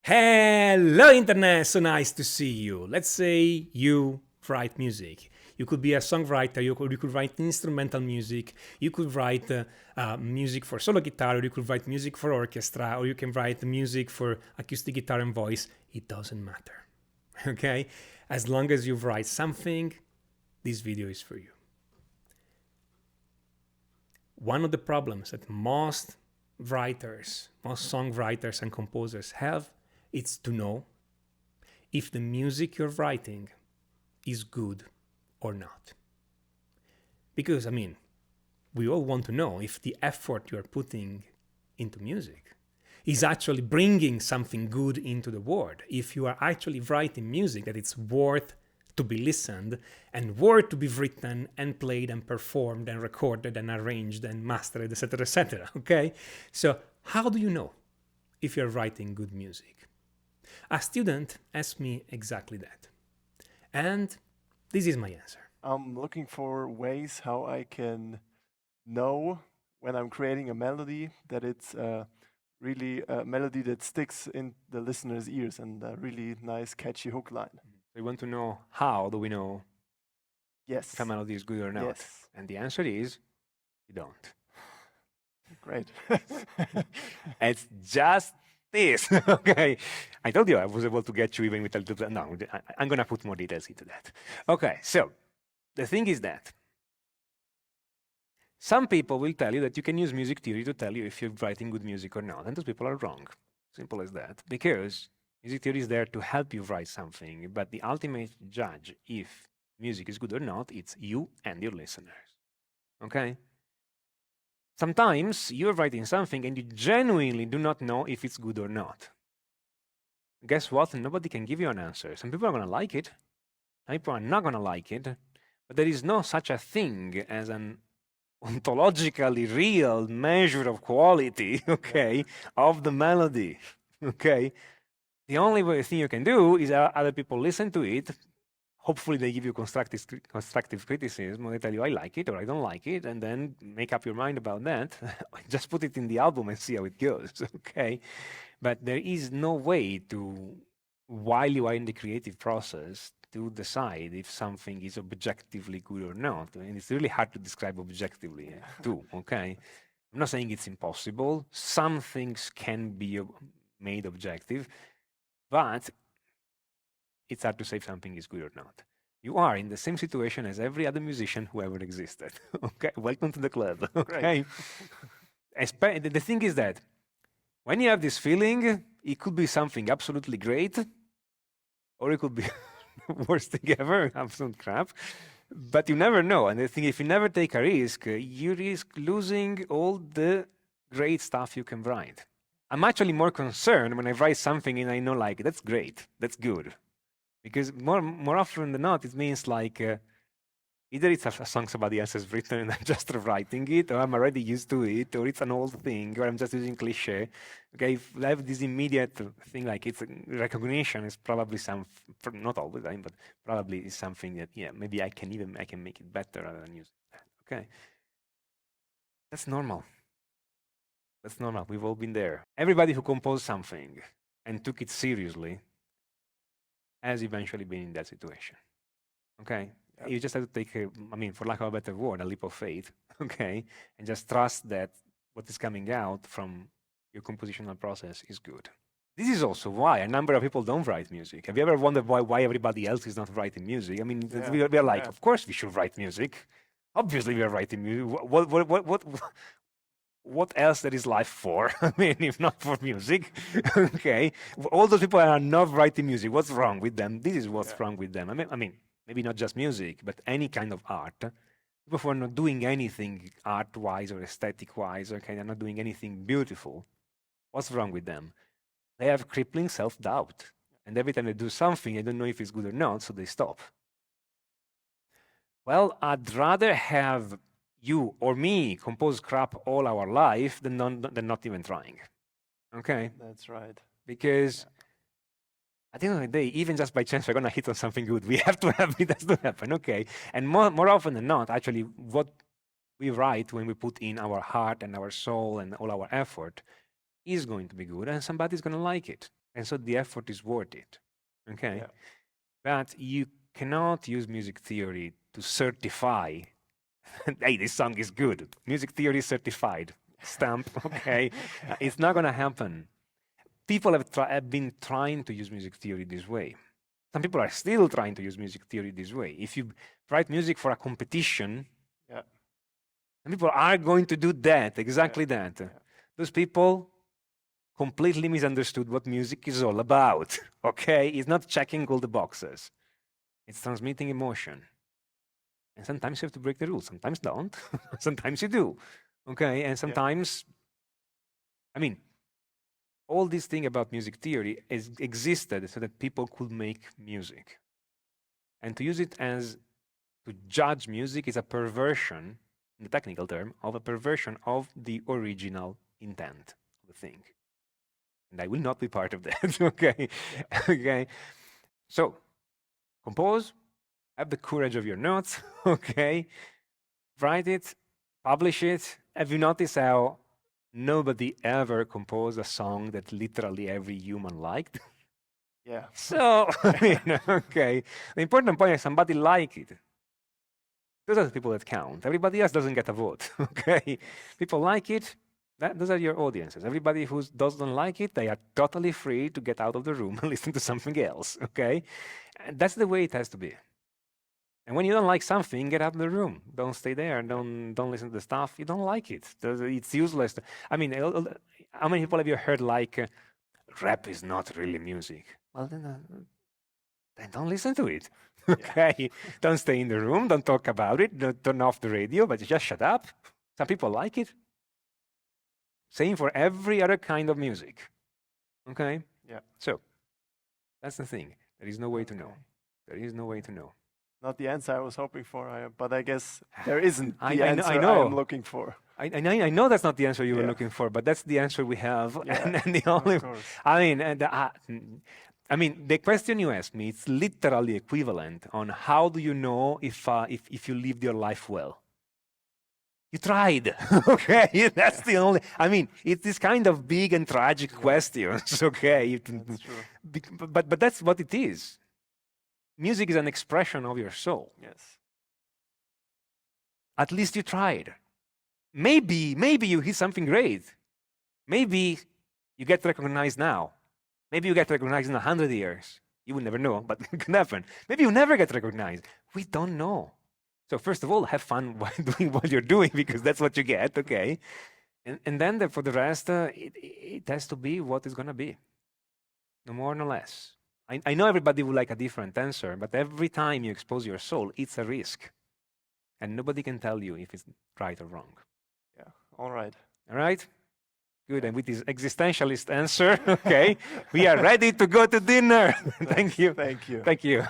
Hello, Internet! So nice to see you. Let's say you write music. You could be a songwriter, you could write instrumental music, you could write music for solo guitar, or you could write music for orchestra, or you can write music for acoustic guitar and voice. It doesn't matter, okay? As long as you write something, this video is for you. One of the problems that most writers, most songwriters and composers have is to know if the music you're writing is good or not. Because, we all want to know if the effort you're putting into music is actually bringing something good into the world. If you are actually writing music that it's worth to be listened and worth to be written and played and performed and recorded and arranged and mastered, etc., okay? So how do you know if you're writing good music? A student asked me exactly that. And this is my answer. I'm looking for ways how I can know when I'm creating a melody that it's really a melody that sticks in the listener's ears and a really nice, catchy hook line. So you want to know how do we know Yes. if a melody is good or not? Yes. And the answer is you don't. Great. It's just this. Okay. I told you I was able to get you even with a little. No, I'm going to put more details into that. Okay. So the thing is that some people will tell you that you can use music theory to tell you if you're writing good music or not. And those people are wrong. Simple as that. Because music theory is there to help you write something. But the ultimate judge if music is good or not, it's you and your listeners. Okay? Sometimes you're writing something and you genuinely do not know if it's good or not. Guess what? Nobody can give you an answer. Some people are going to like it. Some people are not going to like it. But there is no such a thing as an ontologically real measure of quality, okay, of the melody, okay? The only thing you can do is other people listen to it. Hopefully they give you constructive criticism, or they tell you, I like it or I don't like it, and then make up your mind about that. Just put it in the album and see how it goes, okay? But there is no way to, while you are in the creative process, to decide if something is objectively good or not. And it's really hard to describe objectively too, okay? I'm not saying it's impossible. Some things can be made objective, but it's hard to say if something is good or not. You are in the same situation as every other musician who ever existed. Okay, welcome to the club. Okay. The thing is that when you have this feeling, it could be something absolutely great, or it could be worst thing ever, absolute crap. But you never know. And the thing, if you never take a risk, you risk losing all the great stuff you can write. I'm actually more concerned when I write something and I know, like, that's great, that's good. Because more often than not, it means like either it's a song somebody else has written and I'm just writing it, or I'm already used to it, or it's an old thing, or I'm just using cliche. Okay, if I have this immediate thing, like it's recognition, is probably not all the time, but probably is something that, yeah, maybe I can make it better rather than use that. Okay, that's normal. That's normal. We've all been there. Everybody who composed something and took it seriously has eventually been in that situation. Okay, you just have to take, for lack of a better word, a leap of faith, okay, and just trust that what is coming out from your compositional process is good. This is also why a number of people don't write music. Have you ever wondered why everybody else is not writing music? We are like, of course we should write music. Obviously we are writing music. What else there is life for? If not for music, okay. All those people are not writing music. What's wrong with them? This is what's wrong with them. Maybe not just music, but any kind of art. People who are not doing anything art-wise or aesthetic-wise, okay, they're not doing anything beautiful. What's wrong with them? They have crippling self-doubt. And every time they do something, they don't know if it's good or not, so they stop. Well, I'd rather have you or me compose crap all our life than not even trying. Okay? That's right. Because at the end of the day, even just by chance we're going to hit on something good, we have to have it. Has to happen, okay? And more often than not, actually, what we write when we put in our heart and our soul and all our effort is going to be good, and somebody's going to like it. And so the effort is worth it. Okay. Yeah. But you cannot use music theory to certify, hey, this song is good. Music theory certified. Stamp. Okay. It's not going to happen. People have been trying to use music theory this way. Some people are still trying to use music theory this way. If you write music for a competition, Yeah. some people are going to do that, exactly that. Yeah. Those people completely misunderstood what music is all about. Okay, it's not checking all the boxes. It's transmitting emotion. And sometimes you have to break the rules. Sometimes don't. Sometimes you do. Okay, and sometimes, I mean, all this thing about music theory existed so that people could make music. And to use it as to judge music is a perversion, in the technical term, of a perversion of the original intent of the thing. And I will not be part of that. Okay. Okay. So compose, have the courage of your notes. Okay. Write it, publish it. Have you noticed how nobody ever composed a song that literally every human liked? Yeah. So, okay. The important point is somebody like it. Those are the people that count. Everybody else doesn't get a vote. Okay. People like it. Those are your audiences. Everybody who doesn't like it, they are totally free to get out of the room and listen to something else. Okay. And that's the way it has to be. And when you don't like something, get out of the room. Don't stay there. Don't listen to the stuff. You don't like it. It's useless. I mean, how many people have you heard like, rap is not really music? Well, then don't listen to it. Okay. Don't stay in the room. Don't talk about it. Don't turn off the radio, but just shut up. Some people like it. Same for every other kind of music. Okay? Yeah. So that's the thing. There is no way to know. There is no way to know. Not the answer I was hoping for, but I guess there isn't the I know- answer I know. I'm looking for. I know that's not the answer you were Yeah. looking for, but that's the answer we have. Yeah, And the only, Of course. I mean, the question you asked me, it's literally equivalent on how do you know if you lived your life well? You tried, okay? That's the only. I mean, it's this kind of big and tragic questions, okay? That's true. But that's what it is. Music is an expression of your soul. Yes. At least you tried. Maybe you hit something great. Maybe you get recognized now. Maybe you get recognized in 100 years. You will never know, but it can happen. Maybe you never get recognized. We don't know. So first of all, have fun while doing what you're doing, because that's what you get, okay? And then for the rest, it has to be what it's going to be. No more, no less. I know everybody would like a different answer, but every time you expose your soul, it's a risk. And nobody can tell you if it's right or wrong. Yeah. All right. All right? Good. And with this existentialist answer, okay, we are ready to go to dinner. Thank you. Thank you. Thank you.